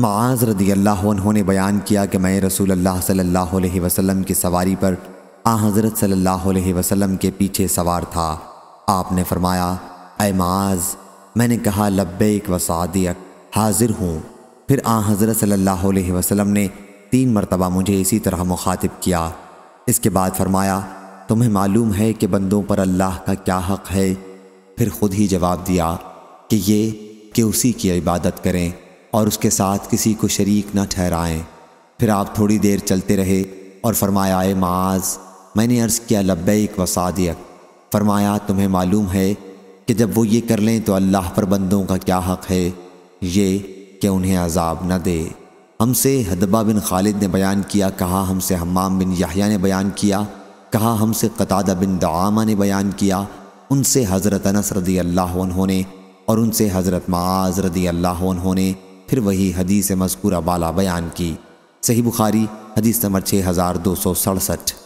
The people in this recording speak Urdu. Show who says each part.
Speaker 1: معاذ رضی اللہ عنہ نے بیان کیا کہ میں رسول اللہ صلی اللہ علیہ وسلم کی سواری پر حضرت صلی اللہ علیہ وسلم کے پیچھے سوار تھا۔ آپ نے فرمایا، اے معاذ، میں نے کہا لبیک و صادق، حاضر ہوں۔ پھر حضرت صلی اللہ علیہ وسلم نے 3 مرتبہ مجھے اسی طرح مخاطب کیا۔ اس کے بعد فرمایا، تمہیں معلوم ہے کہ بندوں پر اللہ کا کیا حق ہے؟ پھر خود ہی جواب دیا کہ یہ کہ اسی کی عبادت کریں اور اس کے ساتھ کسی کو شریک نہ ٹھہرائیں۔ پھر آپ تھوڑی دیر چلتے رہے اور فرمایا، اے معاذ، میں نے عرض کیا لبیک و صادق۔ فرمایا، تمہیں معلوم ہے کہ جب وہ یہ کر لیں تو اللہ پر بندوں کا کیا حق ہے؟ یہ کہ انہیں عذاب نہ دے۔ ہم سے حدبہ بن خالد نے بیان کیا، کہا ہم سے حمام بن یحییٰ نے بیان کیا، کہا ہم سے قتادہ بن دعامہ نے بیان کیا، ان سے حضرت انس رضی اللہ عنہ نے، اور ان سے حضرت معاذ رضی اللہ عنہ نے پھر وہی حدیث مذکورہ بالا بیان کی۔ صحیح بخاری حدیث نمبر 6267۔